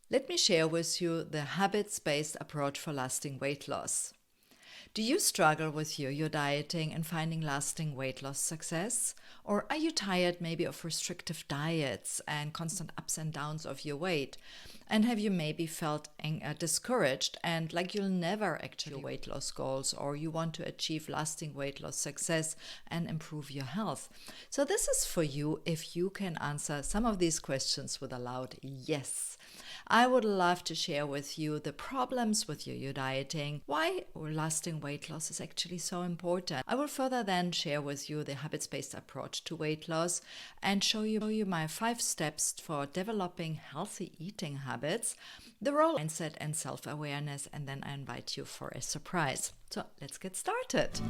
Let me share with you the habits-based approach for lasting weight loss. Do you struggle with yo-yo dieting and finding lasting weight loss success? Or are you tired maybe of restrictive diets and constant ups and downs of your weight? And have you maybe felt discouraged and like you'll never actually weight loss goals, or you want to achieve lasting weight loss success and improve your health? So this is for you if you can answer some of these questions with a loud yes. I would love to share with you the problems with yo-yo dieting, why lasting weight loss is actually so important. I will further then share with you the habits-based approach to weight loss and show you my 5 steps for developing healthy eating habits, the role of mindset and self-awareness, and then I invite you for a surprise. So let's get started.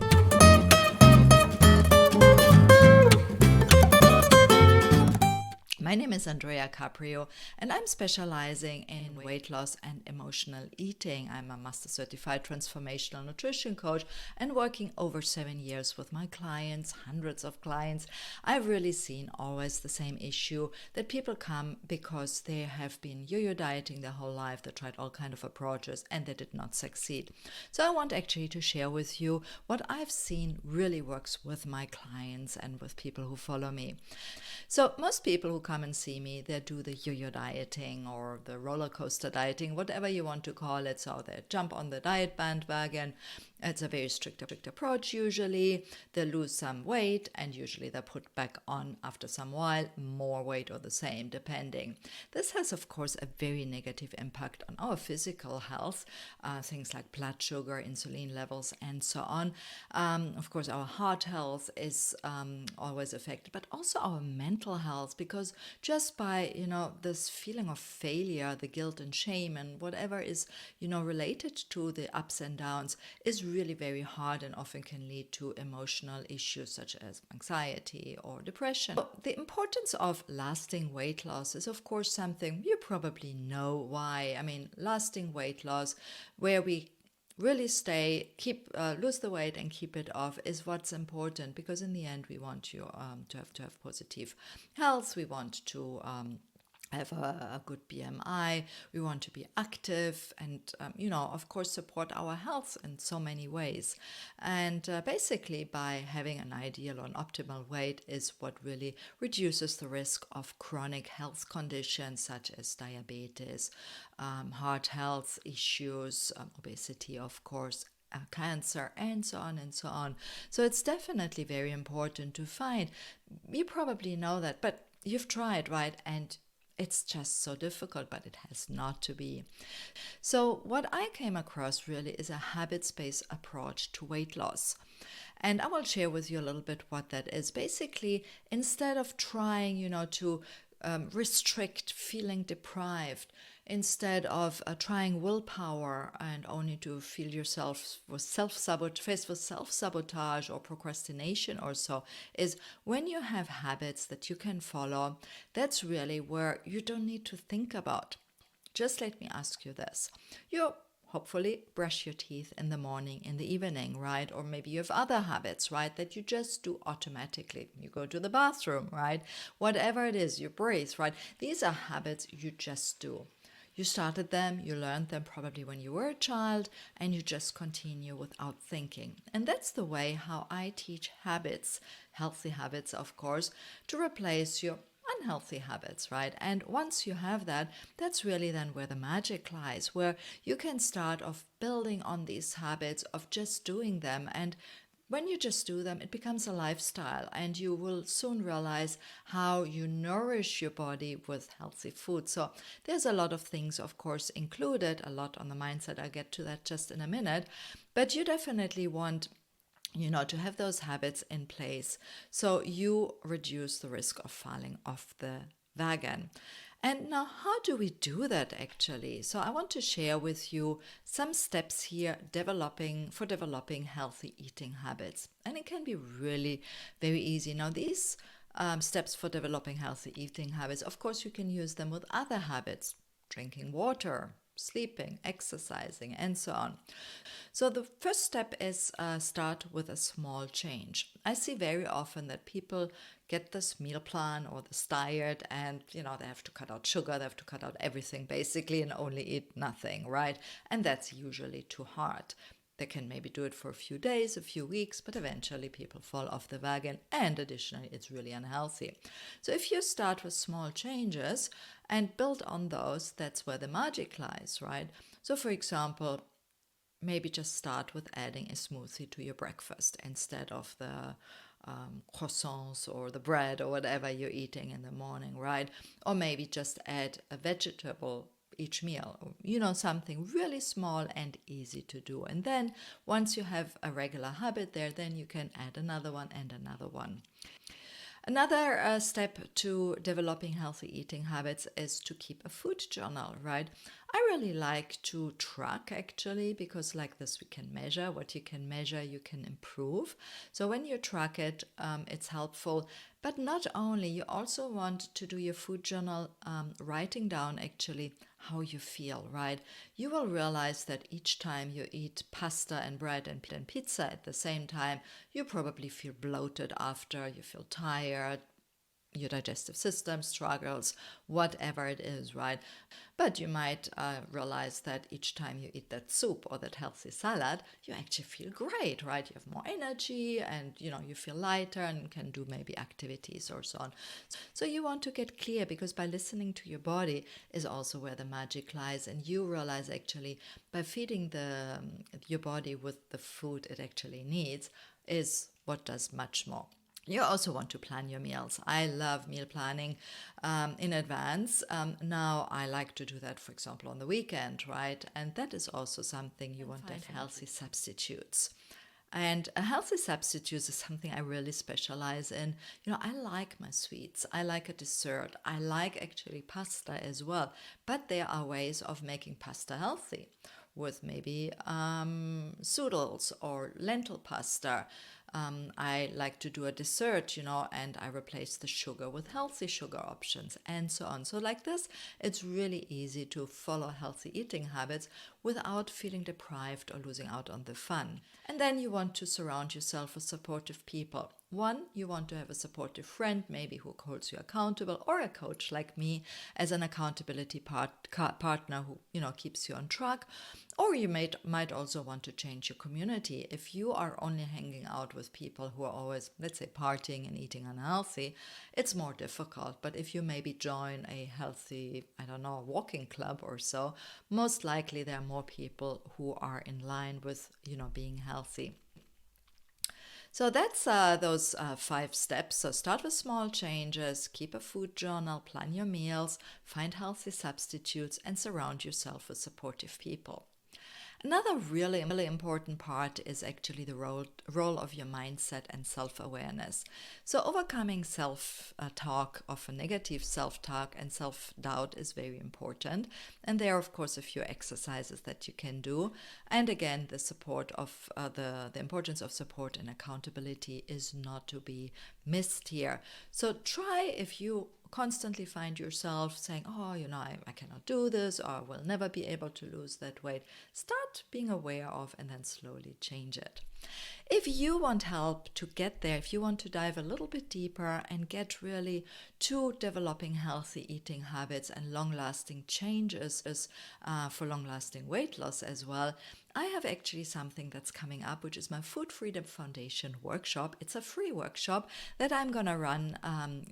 My name is Andrea Caprio, and I'm specializing in weight loss and emotional eating. I'm a master certified transformational nutrition coach and working over 7 years with my clients, hundreds of clients. I've really seen always the same issue, that people come because they have been yo-yo dieting their whole life. They tried all kinds of approaches and they did not succeed. So I want actually to share with you what I've seen really works with my clients and with people who follow me. So most people who come and see me, they do the yo-yo dieting or the roller coaster dieting, whatever you want to call it. So they jump on the diet bandwagon. It's a very strict approach usually. They lose some weight and usually they put back on after some while more weight or the same, depending. This has, of course, a very negative impact on our physical health, things like blood sugar, insulin levels, and so on. Of course, our heart health is always affected, but also our mental health, because just by, this feeling of failure, the guilt and shame and whatever is, related to the ups and downs is really very hard and often can lead to emotional issues such as anxiety or depression. So the importance of lasting weight loss is, of course, something you probably know why. I mean, lasting weight loss, where we really lose the weight and keep it off, is what's important, because in the end we want you to have positive health. We want to have a good BMI. We want to be active and, of course, support our health in so many ways. And basically, by having an ideal or an optimal weight is what really reduces the risk of chronic health conditions such as diabetes, heart health issues, obesity, of course, cancer, and so on and so on. So it's definitely very important to find. You probably know that, but you've tried, right? And it's just so difficult, but it has not to be. So what I came across really is a habits-based approach to weight loss. And I will share with you a little bit what that is. Basically, instead of trying, to restrict, feeling deprived, instead of trying willpower and only to feel yourself faced with self-sabotage or procrastination or so, is when you have habits that you can follow, that's really where you don't need to think about. Just let me ask you this. You hopefully brush your teeth in the morning, in the evening, right? Or maybe you have other habits, right, that you just do automatically. You go to the bathroom, right? Whatever it is, you breathe, right? These are habits you just do. You started them, you learned them probably when you were a child, and you just continue without thinking. And that's the way how I teach habits, healthy habits, of course, to replace your unhealthy habits, right? And once you have that, that's really then where the magic lies, where you can start off building on these habits of just doing them. And when you just do them, it becomes a lifestyle, and you will soon realize how you nourish your body with healthy food. So there's a lot of things, of course, included, a lot on the mindset. I'll get to that just in a minute. But you definitely want to have those habits in place so you reduce the risk of falling off the wagon. And now, how do we do that actually? So I want to share with you some steps here for developing healthy eating habits. And it can be really very easy. Now, these steps for developing healthy eating habits, of course, you can use them with other habits. Drinking water, sleeping, exercising, and so on. So the first step is start with a small change. I see very often that people get this meal plan or this diet and, they have to cut out sugar, they have to cut out everything basically and only eat nothing, right? And that's usually too hard. They can maybe do it for a few days, a few weeks, but eventually people fall off the wagon, and additionally, it's really unhealthy. So if you start with small changes and build on those, that's where the magic lies, right? So for example, maybe just start with adding a smoothie to your breakfast instead of the croissants or the bread or whatever you're eating in the morning, right? Or maybe just add a vegetable each meal, something really small and easy to do. And then once you have a regular habit there, then you can add another one and another one. Another step to developing healthy eating habits is to keep a food journal, right? I really like to track actually, because like this we can measure. What you can measure, you can improve. So when you track it, it's helpful. But not only, you also want to do your food journal, writing down actually how you feel, right? You will realize that each time you eat pasta and bread and pizza at the same time, you probably feel bloated after, you feel tired, your digestive system struggles, whatever it is, right? But you might realize that each time you eat that soup or that healthy salad, you actually feel great, right? You have more energy and, you feel lighter and can do maybe activities or so on. So you want to get clear, because by listening to your body is also where the magic lies. And you realize actually by feeding your body with the food it actually needs is what does much more. You also want to plan your meals. I love meal planning in advance. Now I like to do that, for example, on the weekend, right? And that is also something you want to have healthy substitutes. And a healthy substitute is something I really specialize in. I like my sweets. I like a dessert. I like actually pasta as well. But there are ways of making pasta healthy with maybe zoodles or lentil pasta. I like to do a dessert, and I replace the sugar with healthy sugar options and so on. So like this, it's really easy to follow healthy eating habits without feeling deprived or losing out on the fun. And then you want to surround yourself with supportive people. One, you want to have a supportive friend, maybe who holds you accountable, or a coach like me as an accountability partner who, keeps you on track. Or you might also want to change your community. If you are only hanging out with people who are always, let's say, partying and eating unhealthy, it's more difficult. But if you maybe join a healthy, walking club or so, most likely there are more people who are in line with, being healthy. So that's those 5 steps. So start with small changes, keep a food journal, plan your meals, find healthy substitutes, and surround yourself with supportive people. Another really important part is actually the role of your mindset and self-awareness. So overcoming self-talk, often negative self-talk and self-doubt, is very important. And there are, of course, a few exercises that you can do. And again, the support of the importance of support and accountability is not to be missed here. So try, if you constantly find yourself saying, I cannot do this, or I will never be able to lose that weight, start being aware of and then slowly change it. If you want help to get there, if you want to dive a little bit deeper and get really to developing healthy eating habits and long-lasting changes for long-lasting weight loss as well, I have actually something that's coming up, which is my Food Freedom Foundation workshop. It's a free workshop that I'm going to run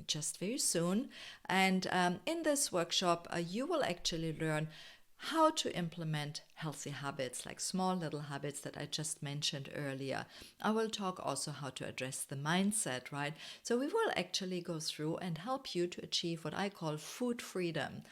just very soon. And in this workshop, you will actually learn how to implement healthy habits, like small little habits that I just mentioned earlier. I will talk also how to address the mindset, right? So we will actually go through and help you to achieve what I call food freedom.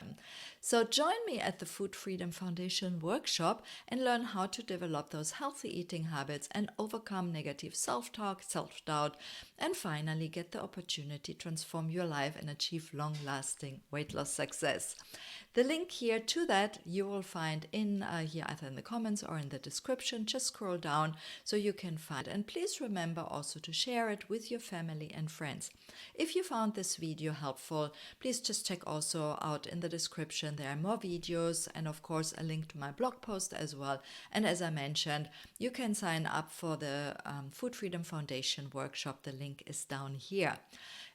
So join me at the Food Freedom Foundation workshop and learn how to develop those healthy eating habits and overcome negative self-talk, self-doubt, and finally get the opportunity to transform your life and achieve long-lasting weight loss success. The link here to that you will find in here either in the comments or in the description. Just scroll down so you can find it. And please remember also to share it with your family and friends. If you found this video helpful, please just check also out in the description. There are more videos and of course a link to my blog post as well. And as I mentioned, you can sign up for the Food Freedom Foundation workshop. The link is down here.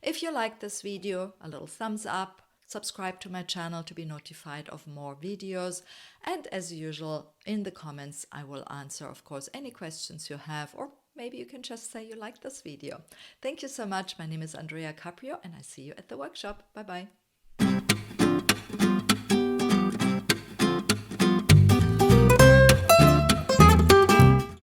If you like this video, a little thumbs up, subscribe to my channel to be notified of more videos. And as usual, in the comments, I will answer, of course, any questions you have, or maybe you can just say you like this video. Thank you so much. My name is Andrea Caprio, and I see you at the workshop. Bye-bye.